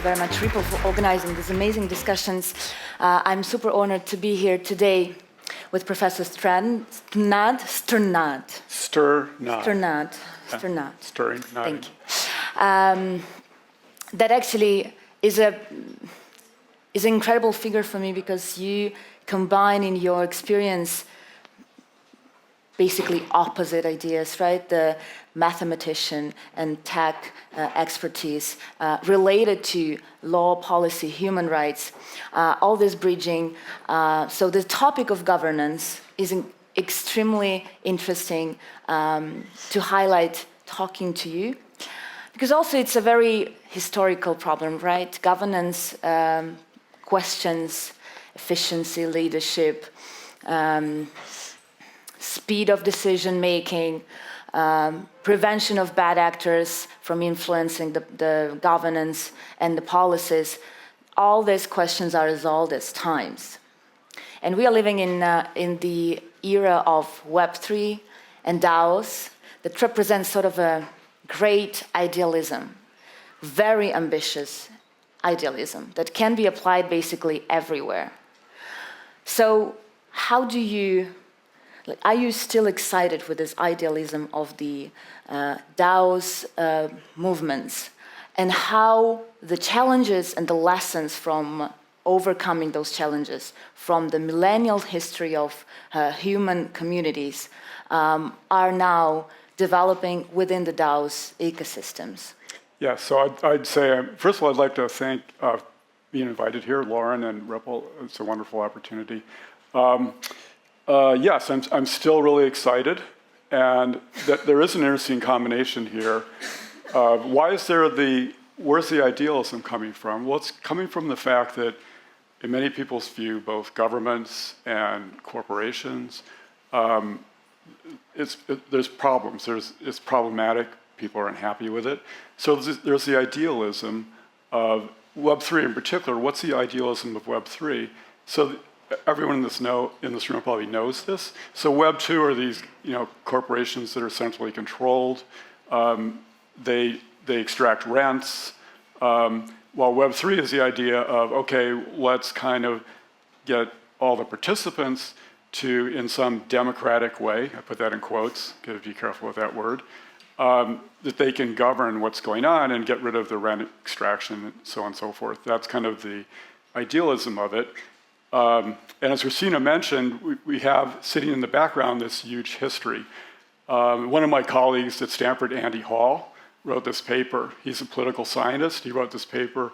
very much, Ripple, for organizing these amazing discussions. I'm super honored to be here today with Professor Strnad. Thank you. That actually is an incredible figure for me because you combine in your experience basically opposite ideas, right? The mathematician and tech expertise related to law, policy, human rights, all this bridging. So the topic of governance is extremely interesting to highlight talking to you. Because also it's a very historical problem, right? Governance questions efficiency, leadership, speed of decision-making, prevention of bad actors from influencing the governance and the policies. All these questions are resolved as times. And we are living in the era of Web3 and DAOs that represent sort of a great idealism, very ambitious idealism that can be applied basically everywhere. So how do you, are you still excited with this idealism of the DAOs movements and how the challenges and the lessons from overcoming those challenges from the millennial history of human communities are now developing within the DAOs ecosystems? Yeah, so I'd say, first of all, I'd like to thank being invited here, Lauren and Ripple. It's a wonderful opportunity. Yes, I'm still really excited, and there is an interesting combination here. Where's the idealism coming from? Well, it's coming from the fact that in many people's view, both governments and corporations, there's problems. It's problematic. People aren't happy with it. So there's the idealism of Web3 in particular. What's the idealism of Web3? So everyone in this room probably knows this. So Web2 are these corporations that are centrally controlled. They extract rents. While Web3 is the idea of, okay, let's kind of get all the participants to, in some democratic way, I put that in quotes, gotta be careful with that word, that they can govern what's going on and get rid of the rent extraction and so on and so forth. That's kind of the idealism of it. And as Rosina mentioned, we have sitting in the background this huge history. One of my colleagues at Stanford, Andy Hall, wrote this paper. He's a political scientist. He wrote this paper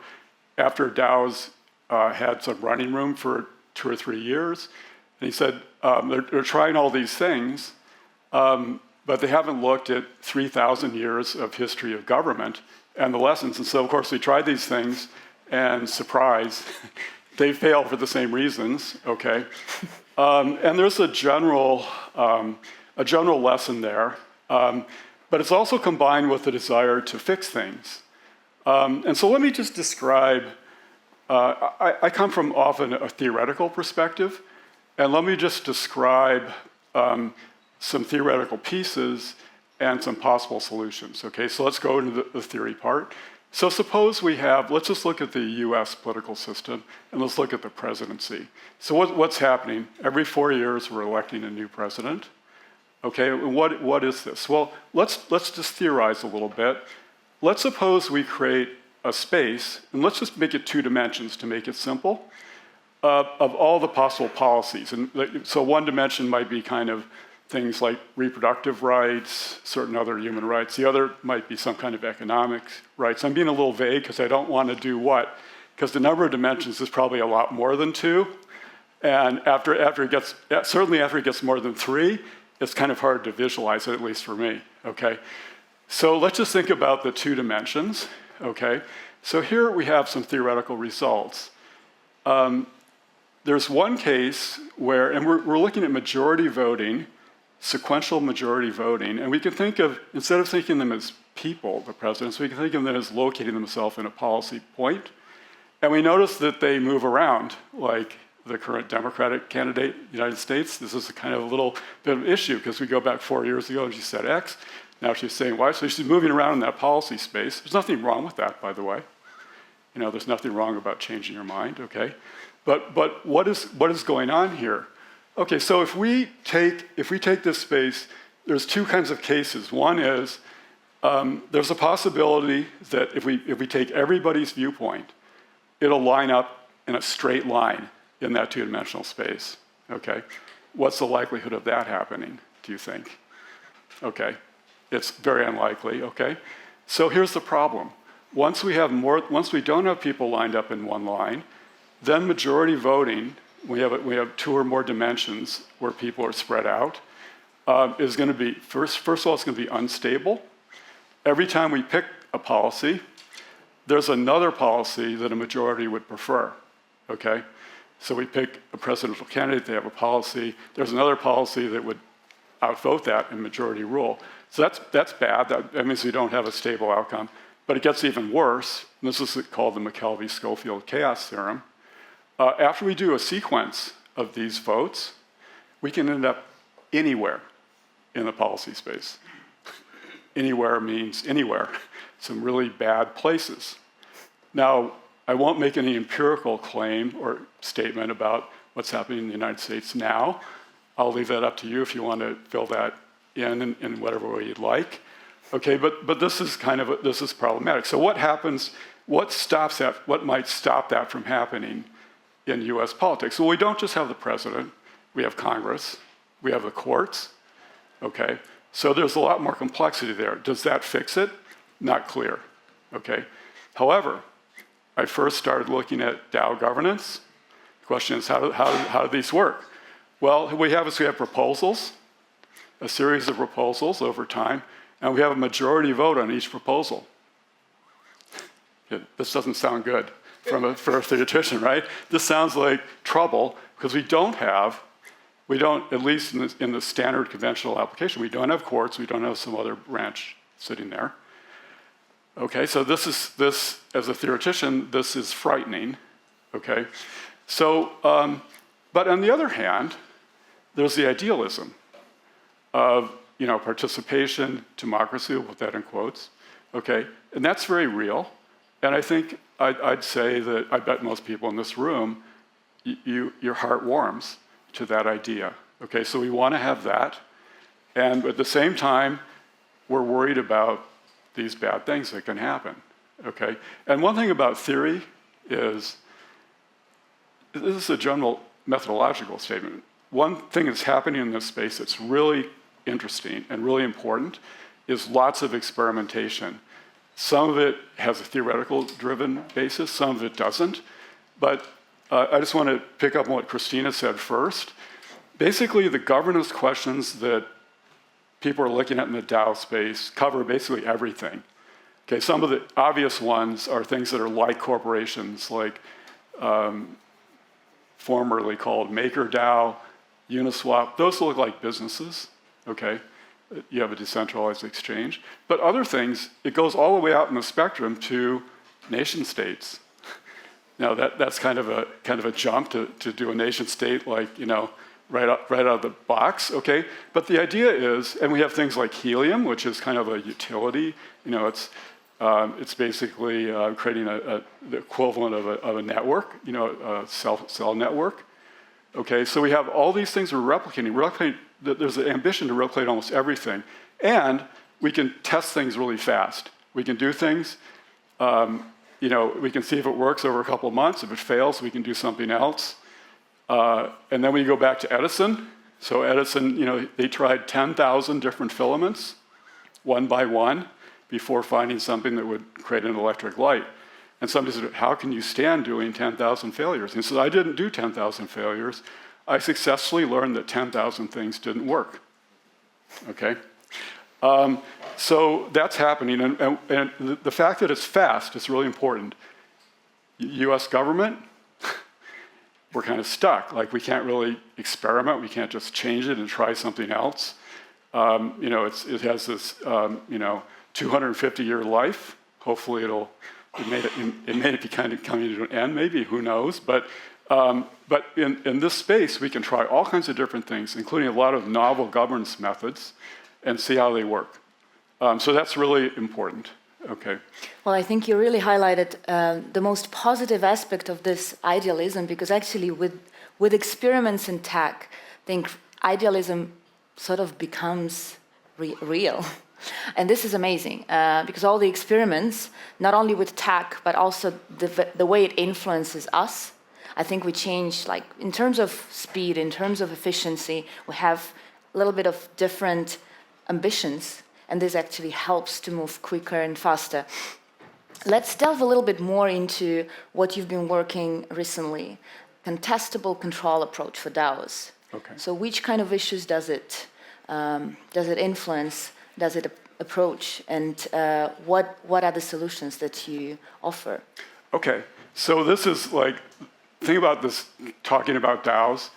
after DAOs had some running room for 2 or 3 years. And he said, they're trying all these things, but they haven't looked at 3,000 years of history of government and the lessons. And so, of course, we tried these things, and surprise, they fail for the same reasons, okay? And there's a general lesson there, but it's also combined with the desire to fix things. And so let me just describe, I come from often a theoretical perspective, and let me just describe some theoretical pieces and some possible solutions, okay? So let's go into the theory part. So suppose we have, let's just look at the US political system, and let's look at the presidency. So what's happening? Every 4 years, we're electing a new president. Okay, what is this? Well, let's just theorize a little bit. Let's suppose we create a space, and let's just make it 2 dimensions to make it simple, of all the possible policies. And so one dimension might be kind of things like reproductive rights, certain other human rights. The other might be some kind of economic rights. I'm being a little vague because I don't want to do what? Because the number of dimensions is probably a lot more than 2. And certainly after it gets more than 3, it's kind of hard to visualize it, at least for me, okay? So let's just think about the 2 dimensions, okay? So here we have some theoretical results. There's one case where, and we're looking at majority voting, sequential majority voting, and we can think of, instead of thinking them as people, the presidents, we can think of them as locating themselves in a policy point. And we notice that they move around, like the current Democratic candidate in the United States. This is a kind of a little bit of an issue because we go back 4 years ago and she said X, now she's saying Y, so she's moving around in that policy space. There's nothing wrong with that, by the way. there's nothing wrong about changing your mind, okay? But what is going on here? Okay, so if we take this space, there's two kinds of cases. One is there's a possibility that if we take everybody's viewpoint, it'll line up in a straight line in that two-dimensional space, okay? What's the likelihood of that happening, do you think? Okay, it's very unlikely, okay? So here's the problem. Once we don't have people lined up in one line, then majority voting, we have two or more dimensions where people are spread out, is going to be, first of all, it's going to be unstable. Every time we pick a policy, there's another policy that a majority would prefer, okay? So we pick a presidential candidate, they have a policy, there's another policy that would outvote that in majority rule. So that's bad, that means we don't have a stable outcome. But it gets even worse, and this is called the McKelvey-Schofield chaos theorem. After we do a sequence of these votes, we can end up anywhere in the policy space. Anywhere means anywhere, some really bad places. Now, I won't make any empirical claim or statement about what's happening in the United States now. I'll leave that up to you if you want to fill that in whatever way you'd like. Okay, but this is this is problematic. So what happens, what might stop that from happening in US politics? Well, we don't just have the president, we have Congress, we have the courts, okay? So there's a lot more complexity there. Does that fix it? Not clear, okay? However, I first started looking at DAO governance. The question is, how do these work? Well, what we have proposals, a series of proposals over time, and we have a majority vote on each proposal. This doesn't sound good for a theoretician, right? This sounds like trouble because we don't, at least in the standard conventional application, we don't have courts, we don't have some other branch sitting there. Okay, so this, as a theoretician, this is frightening, okay? So, but on the other hand, there's the idealism of, participation, democracy, we'll put that in quotes, okay? And that's very real. And I think I'd say that I bet most people in this room, your heart warms to that idea, okay? So we want to have that. And at the same time, we're worried about these bad things that can happen, okay? And one thing about theory is, this is a general methodological statement. One thing that's happening in this space that's really interesting and really important is lots of experimentation. Some of it has a theoretical-driven basis, some of it doesn't. But I just want to pick up on what Christina said first. Basically, the governance questions that people are looking at in the DAO space cover basically everything. Okay, some of the obvious ones are things that are like corporations, like formerly called MakerDAO, Uniswap. Those look like businesses, okay? You have a decentralized exchange. But other things, it goes all the way out in the spectrum to nation states. Now that's kind of a jump to do a nation state like, right out of the box, okay? But the idea is, and we have things like helium, which is kind of a utility. It's basically creating the equivalent of a network, a cell network. Okay, so we have all these things we're replicating. There's an ambition to replicate almost everything. And we can test things really fast. We can do things, we can see if it works over a couple of months. If it fails, we can do something else. And then we go back to Edison. So Edison, they tried 10,000 different filaments, one by one, before finding something that would create an electric light. And somebody said, how can you stand doing 10,000 failures? And he said, I didn't do 10,000 failures. I successfully learned that 10,000 things didn't work, okay? So that's happening, and the fact that it's fast is really important. US government, we're kind of stuck. Like, we can't really experiment. We can't just change it and try something else. It has this, 250-year life. Hopefully it may be kind of coming to an end, maybe, who knows. But in this space, we can try all kinds of different things, including a lot of novel governance methods, and see how they work. So that's really important. Okay. Well, I think you really highlighted the most positive aspect of this idealism, because actually with experiments in tech, I think idealism sort of becomes real. And this is amazing because all the experiments, not only with tech, but also the way it influences us, I think we change, like in terms of speed, in terms of efficiency, we have a little bit of different ambitions, and this actually helps to move quicker and faster. Let's delve a little bit more into what you've been working recently, contestable control approach for DAOs. Okay. So which kind of issues does it influence, does it approach, and what are the solutions that you offer? Okay, so this is like, think about this, talking about DAOs,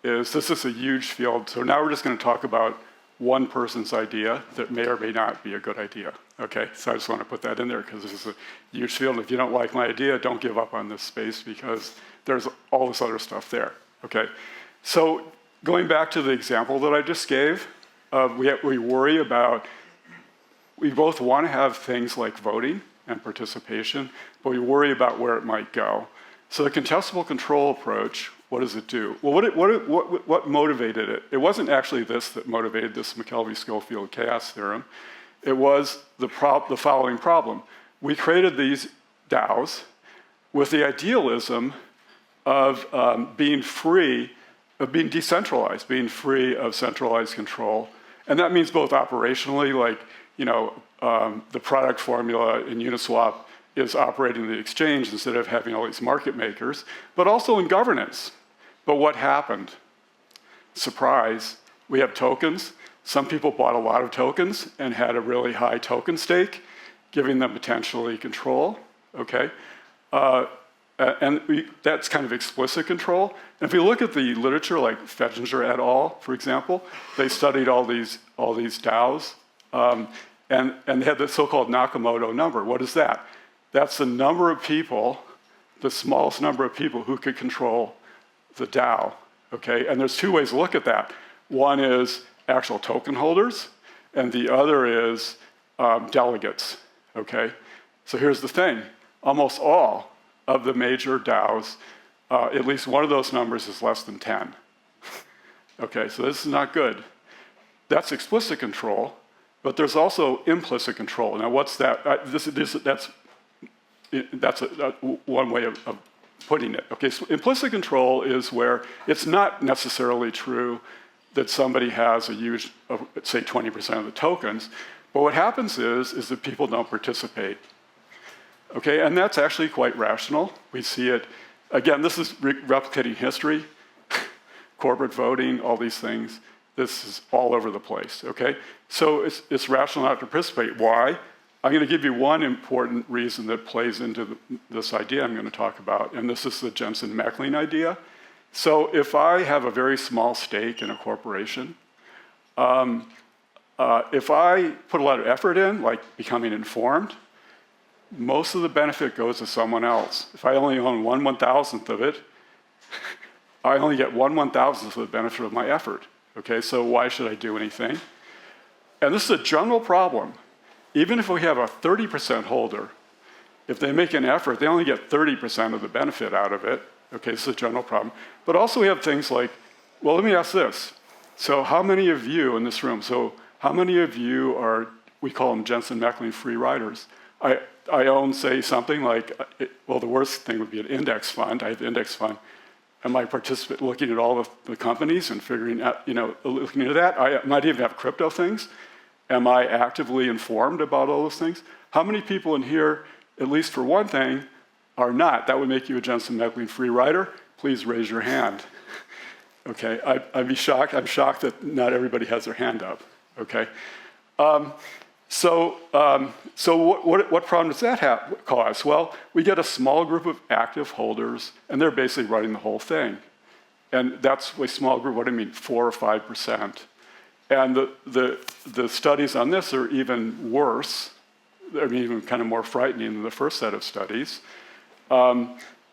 this is a huge field. So now we're just going to talk about one person's idea that may or may not be a good idea. Okay, so I just want to put that in there because this is a huge field. If you don't like my idea, don't give up on this space because there's all this other stuff there. Okay, so going back to the example that I just gave, we worry about, we both want to have things like voting and participation, but we worry about where it might go. So the contestable control approach, what does it do? Well, what motivated it? It wasn't actually this that motivated this McKelvey-Schofield chaos theorem. It was the following problem. We created these DAOs with the idealism of being free, of being decentralized, being free of centralized control. And that means both operationally, like, you know, the product formula in Uniswap is operating the exchange instead of having all these market makers, but also in governance. But what happened? Surprise, we have tokens. Some people bought a lot of tokens and had a really high token stake, giving them potentially control, okay? That's kind of explicit control. And if you look at the literature, like Fettinger et al., for example, they studied all these DAOs, and they had the so-called Nakamoto number. What is that? That's the number of people, the smallest number of people who could control the DAO, okay? And there's two ways to look at that. One is actual token holders, and the other is delegates, okay? So here's the thing. Almost all of the major DAOs, at least one of those numbers is less than 10. Okay, so this is not good. That's explicit control, but there's also implicit control. Now what's that? That's one way of putting it. Okay, so implicit control is where it's not necessarily true that somebody has a huge, say 20% of the tokens, but what happens is that people don't participate. Okay, and that's actually quite rational. We see it, again, this is replicating history, corporate voting, all these things. This is all over the place, okay? So it's rational not to participate. Why? I'm going to give you one important reason that plays into this idea I'm going to talk about, and this is the Jensen-Meckling idea. So if I have a very small stake in a corporation, if I put a lot of effort in, like becoming informed, most of the benefit goes to someone else. If I only own 1/1000th of it, I only get 1/1000th of the benefit of my effort. Okay, so why should I do anything? And this is a general problem. Even if we have a 30% holder, if they make an effort, they only get 30% of the benefit out of it. Okay, this is a general problem. But also we have things like, well, let me ask this. So how many of you in this room, so how many of you are, we call them Jensen-Meckling free riders? I own, say, something like, well, the worst thing would be an index fund. I have the index fund. Am I looking at all of the companies and figuring out, you know, looking at that? I might even have crypto things. Am I actively informed about all those things? How many people in here, at least for one thing, are not? That would make you a Jensen-Meckling free rider. Please raise your hand. Okay, I'd be shocked. I'm shocked that not everybody has their hand up. Okay, so what problem does that cause? Well, we get a small group of active holders, and they're basically running the whole thing. And that's a small group. What do I mean? 4 or 5%. And the studies on this are even worse. They're even kind of more frightening than the first set of studies.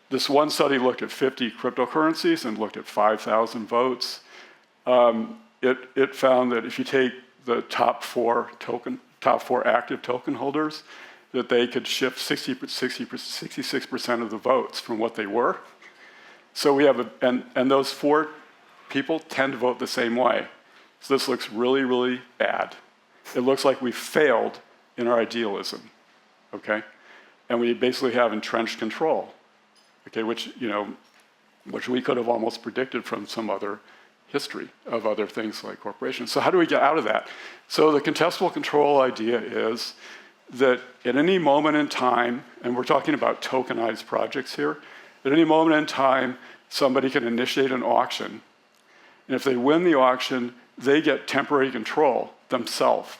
This one study looked at 50 cryptocurrencies and looked at 5,000 votes. It found that if you take the top four active token holders, that they could shift 66% of the votes from what they were. So we have, and those 4 people tend to vote the same way. So this looks really, really bad. It looks like we failed in our idealism, okay? And we basically have entrenched control, okay, which we could have almost predicted from some other history of other things like corporations. So how do we get out of that? So the contestable control idea is that at any moment in time, and we're talking about tokenized projects here, at any moment in time, somebody can initiate an auction. And if they win the auction, they get temporary control themselves,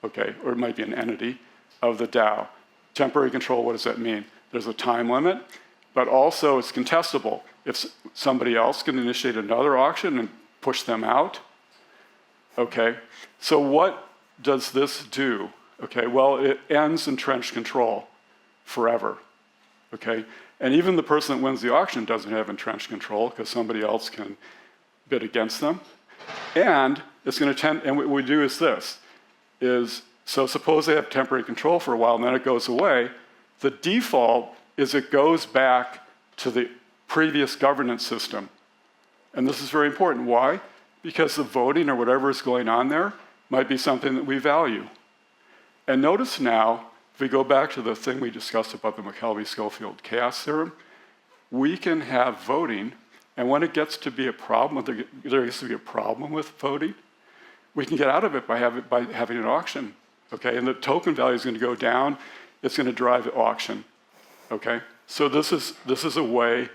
okay? Or it might be an entity of the DAO. Temporary control, what does that mean? There's a time limit, but also it's contestable. If somebody else can initiate another auction and push them out, okay? So what does this do? Okay, well, it ends entrenched control forever, okay? And even the person that wins the auction doesn't have entrenched control because somebody else can bid against them. And it's going to tend, and what we do is this, so suppose they have temporary control for a while and then it goes away. The default is it goes back to the previous governance system. And this is very important. Why? Because the voting or whatever is going on there might be something that we value. And notice now, if we go back to the thing we discussed about the McKelvey-Schofield chaos theorem, we can have voting, and when it gets to be a problem, there gets to be a problem with voting, we can get out of it by having an auction, okay? And the token value is going to go down. It's going to drive the auction, okay? So this is a way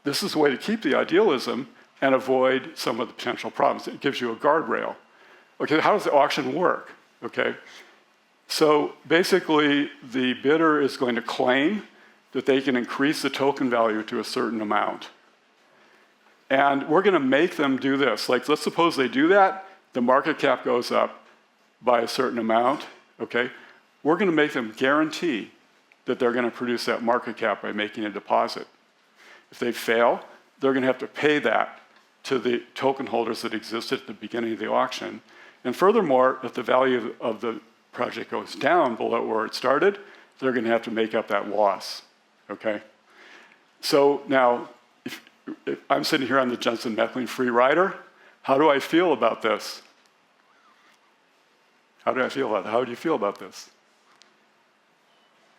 to keep the idealism and avoid some of the potential problems. It gives you a guardrail. Okay, how does the auction work? Okay, so basically the bidder is going to claim that they can increase the token value to a certain amount. And we're going to make them do this. Like, let's suppose they do that, the market cap goes up by a certain amount, okay? We're going to make them guarantee that they're going to produce that market cap by making a deposit. If they fail, they're going to have to pay that to the token holders that existed at the beginning of the auction. And furthermore, if the value of the project goes down below where it started, they're going to have to make up that loss, okay? So now, if I'm sitting here on the Jensen Mecklin free rider, how do I feel about this? How do I feel about that? How do you feel about this?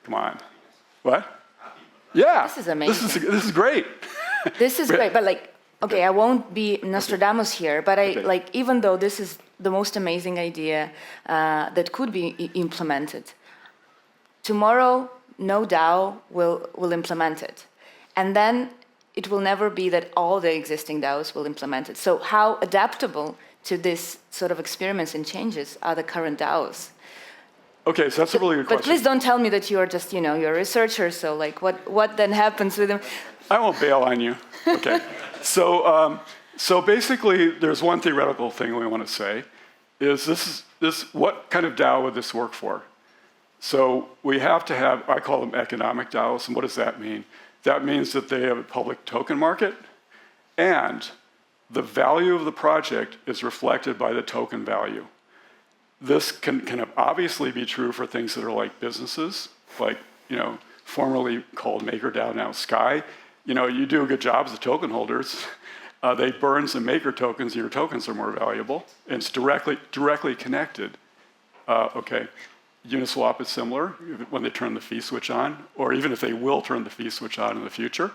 Come on. What? Yeah. This is amazing. This is great. This is great, but like, okay, I won't be Nostradamus here, but like, even though this is the most amazing idea that could be implemented, tomorrow no DAO will implement it. And then it will never be that all the existing DAOs will implement it. So how adaptable to this sort of experiments and changes are the current DAOs? Okay, so that's a really good question. But please don't tell me that you're just, you're a researcher, so like what then happens with them? I won't bail on you. Okay. So basically, there's one theoretical thing we want to say, is what kind of DAO would this work for? So we have to have, I call them economic DAOs, and what does that mean? That means that they have a public token market, and the value of the project is reflected by the token value. This can obviously be true for things that are like businesses, like, formerly called MakerDAO, now Sky. You do a good job as the token holders. They burn some Maker tokens, your tokens are more valuable. And it's directly connected. Okay, Uniswap is similar when they turn the fee switch on, or even if they will turn the fee switch on in the future.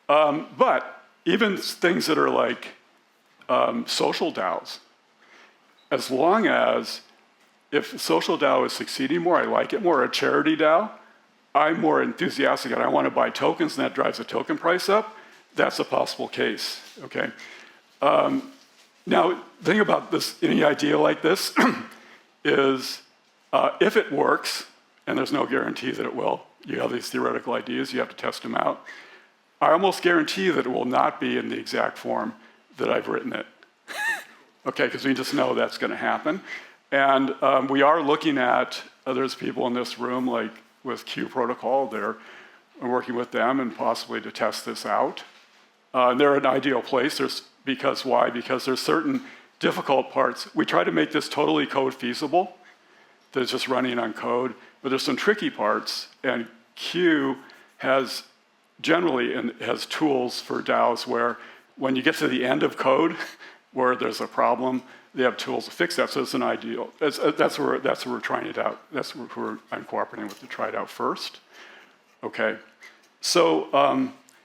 But even things that are like social DAOs, as long as if social DAO is succeeding more, I like it more, a charity DAO, I'm more enthusiastic and I want to buy tokens and that drives the token price up, that's a possible case, okay? Now, the thing about this, any idea like this is if it works, and there's no guarantee that it will, you have these theoretical ideas, you have to test them out, I almost guarantee that it will not be in the exact form that I've written it. Okay, because we just know that's going to happen. And we are looking at, there's people in this room, like with Q Protocol, they're working with them and possibly to test this out. They're an ideal place. Because why? Because there's certain difficult parts. We try to make this totally code feasible, that it's just running on code. but there's some tricky parts, and Q has generally has tools for DAOs where when you get to the end of code where there's a problem, they have tools to fix that. So it's an ideal. That's where we're trying it out. That's where I'm cooperating with to try it out first. Okay. So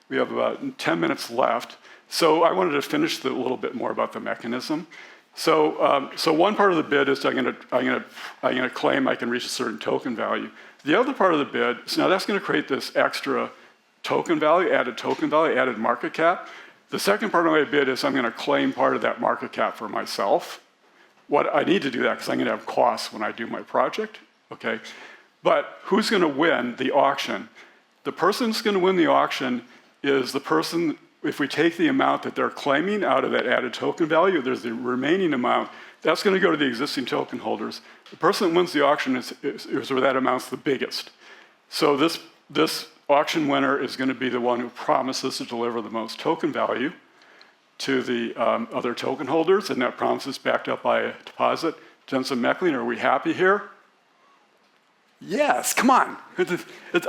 we have about 10 minutes left. So I wanted to finish a little bit more about the mechanism. So one part of the bid is I'm gonna claim I can reach a certain token value. The other part of the bid, so now that's gonna create this extra token value, added market cap. The second part of my bid is I'm gonna claim part of that market cap for myself. What I need to do that because I'm gonna have costs when I do my project, okay? But who's gonna win the auction? The person who's gonna win the auction is the person, if we take the amount that they're claiming out of that added token value, there's the remaining amount, that's gonna go to the existing token holders. The person that wins the auction is where that amount's the biggest. So this auction winner is gonna be the one who promises to deliver the most token value to the other token holders, and that promise is backed up by a deposit. Jensen Meckling, are we happy here? Yes, come on.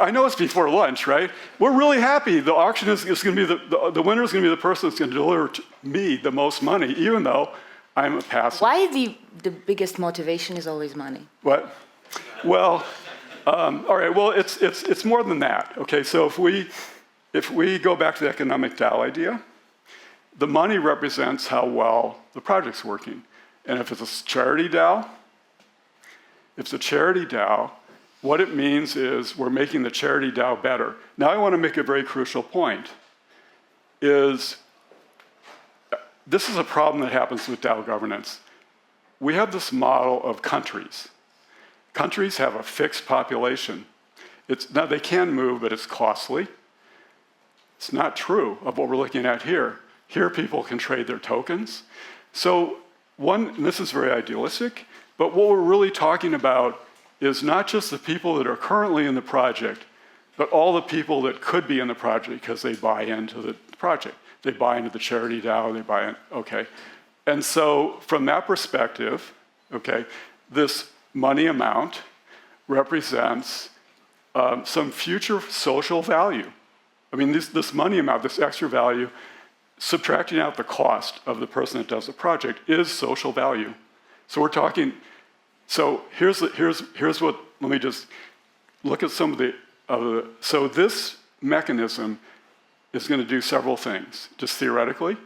I know it's before lunch, right? We're really happy. The auction is going to be the winner is going to be the person that's going to deliver to me the most money, even though I'm a passive. Why the biggest motivation is always money? What? Well, all right. Well, it's more than that. Okay, so if we go back to the economic DAO idea, the money represents how well the project's working, and if it's a charity DAO, what it means is we're making the charity DAO better. Now I want to make a very crucial point, this is a problem that happens with DAO governance. We have this model of countries. Countries have a fixed population. Now they can move, but it's costly. It's not true of what we're looking at here. Here people can trade their tokens. So and this is very idealistic, but what we're really talking about is not just the people that are currently in the project, but all the people that could be in the project because they buy into the project. They buy into the charity DAO, they buy in, okay. And so from that perspective, okay, this money amount represents some future social value. I mean, this money amount, this extra value, subtracting out the cost of the person that does the project is social value. So we're talking, so here's what, let me just look at some of the, so this mechanism is going to do several things, just theoretically.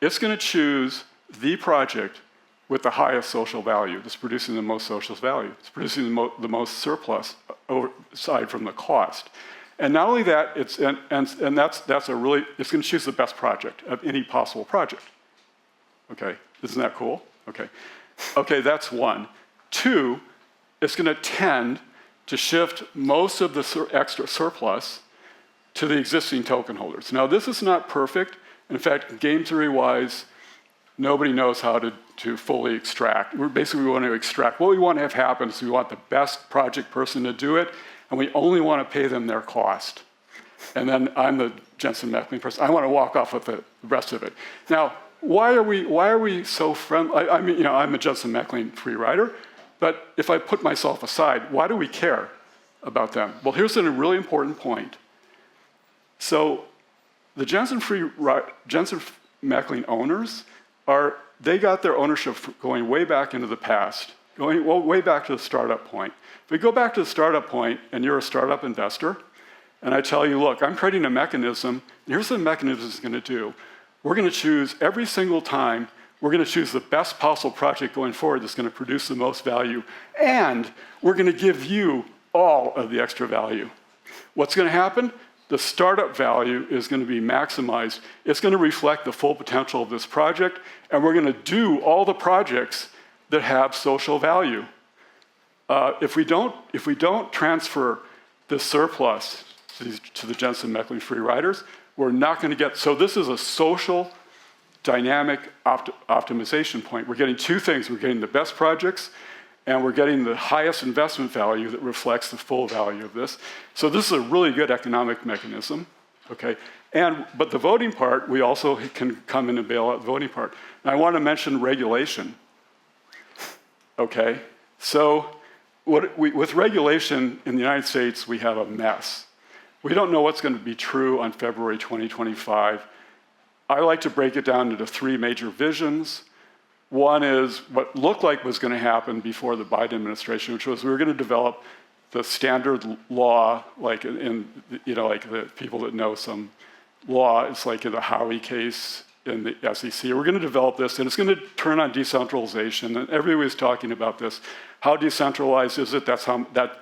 It's going to choose the project with the highest social value, that's producing the most social value. It's producing the most surplus aside from the cost. And not only that, it's going to choose the best project of any possible project. Okay, isn't that cool? Okay, that's one. Two, it's going to tend to shift most of the extra surplus to the existing token holders. Now, this is not perfect. In fact, game theory-wise, nobody knows how to fully extract. We want to extract. What we want to have happen is we want the best project person to do it, and we only want to pay them their cost. And then I'm the Jensen Meckling person. I want to walk off with the rest of it. Now, why are we so friendly? I mean, I'm a Jensen Meckling free rider, but if I put myself aside, why do we care about them? Well, here's a really important point. So the Jensen Meckling owners they got their ownership going way back into the past, way back to the startup point. If we go back to the startup point and you're a startup investor, and I tell you, look, I'm creating a mechanism, and here's what the mechanism is going to do. We're going to choose every single time, we're going to choose the best possible project going forward that's going to produce the most value, and we're going to give you all of the extra value. What's going to happen? The startup value is going to be maximized. It's going to reflect the full potential of this project, and we're going to do all the projects that have social value. If we don't transfer this surplus to the Jensen Meckling free riders, we're not going to get, so this is a social dynamic optimization point. We're getting two things. We're getting the best projects, and we're getting the highest investment value that reflects the full value of this. So this is a really good economic mechanism, okay? But the voting part, we also can come in and bail out the voting part. And I want to mention regulation, okay? So with regulation in the United States, we have a mess. We don't know what's going to be true on February 2025. I like to break it down into three major visions. One is what looked like was going to happen before the Biden administration, which was we were going to develop the standard law, like like the people that know some law, it's like in the Howey case in the SEC. We're going to develop this, and it's going to turn on decentralization. And everybody was talking about this. How decentralized is it? That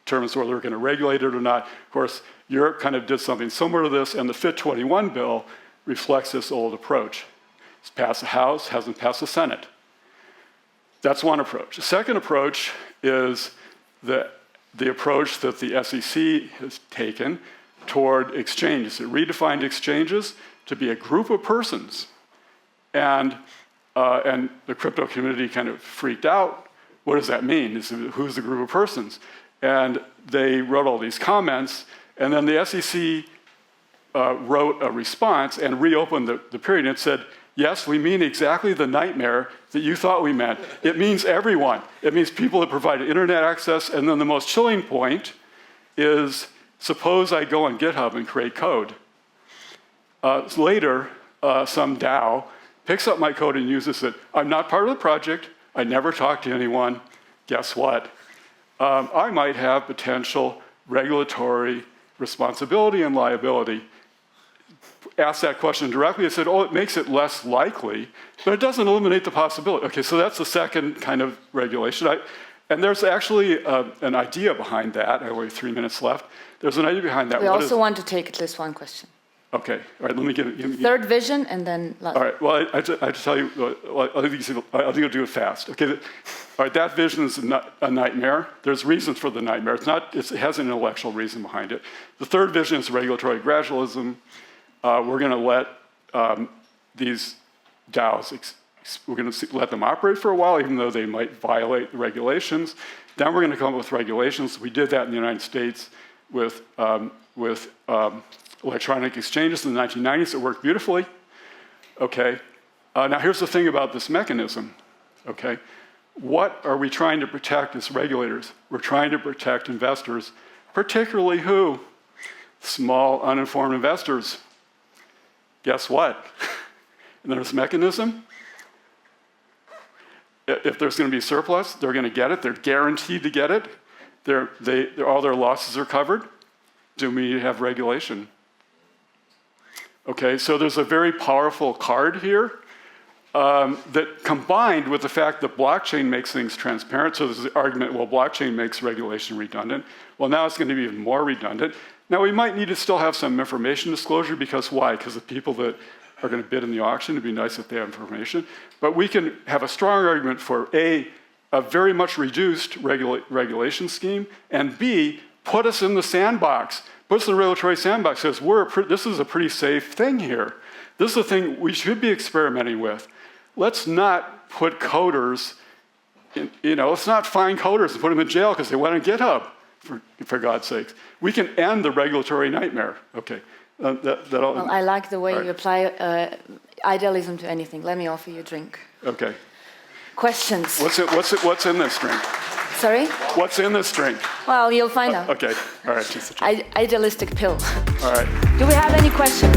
determines whether we're going to regulate it or not. Of course, Europe kind of did something similar to this, and the FIT 21 bill reflects this old approach. It's passed the House, hasn't passed the Senate. That's one approach. The second approach is the approach that the SEC has taken toward exchanges. It redefined exchanges to be a group of persons. And the crypto community kind of freaked out. What does that mean? Who's the group of persons? And they wrote all these comments, and then the SEC wrote a response and reopened the period and said, yes, we mean exactly the nightmare that you thought we meant. It means everyone. It means people that provide internet access, and then the most chilling point is, suppose I go on GitHub and create code. Later, some DAO picks up my code and uses it. I'm not part of the project. I never talked to anyone. Guess what? I might have potential regulatory responsibility and liability. Asked that question directly. I said, oh, it makes it less likely, but it doesn't eliminate the possibility. Okay, so that's the second kind of regulation. And there's actually an idea behind that. I only have 3 minutes left. There's an idea behind that. We also want to take at least one question. Okay, all right, let me give it. Third vision, and then last. All right, well, I just tell you, I think I'll do it fast. Okay, all right, that vision is a nightmare. There's reasons for the nightmare. It has an intellectual reason behind it. The third vision is regulatory gradualism. We're going to let these DAOs, we're going to let them operate for a while, even though they might violate the regulations. Then we're going to come up with regulations. We did that in the United States with electronic exchanges in the 1990s. It worked beautifully. Okay. Now here's the thing about this mechanism. Okay. What are we trying to protect as regulators? We're trying to protect investors, particularly who? Small, uninformed investors. Guess what? In this mechanism, if there's going to be surplus, they're going to get it. They're guaranteed to get it. All their losses are covered. Do we have regulation? Okay, so there's a very powerful card here that combined with the fact that blockchain makes things transparent, so there's the argument, well, blockchain makes regulation redundant. Well, now it's going to be even more redundant. Now, we might need to still have some information disclosure, because why? Because the people that are going to bid in the auction, it'd be nice if they have information. But we can have a strong argument for A, a very much reduced regulation scheme, and B, put us in the sandbox. Put us in the regulatory sandbox, because this is a pretty safe thing here. This is a thing we should be experimenting with. Let's not put coders, let's not fine coders and put them in jail because they went on GitHub, for God's sakes. We can end the regulatory nightmare. Okay. Well, I like the way you apply idealism to anything. Let me offer you a drink. Okay. Questions? What's in this drink? Sorry? What's in this drink? Well, you'll find out. Okay. All right. Idealistic pill. All right. Do we have any questions?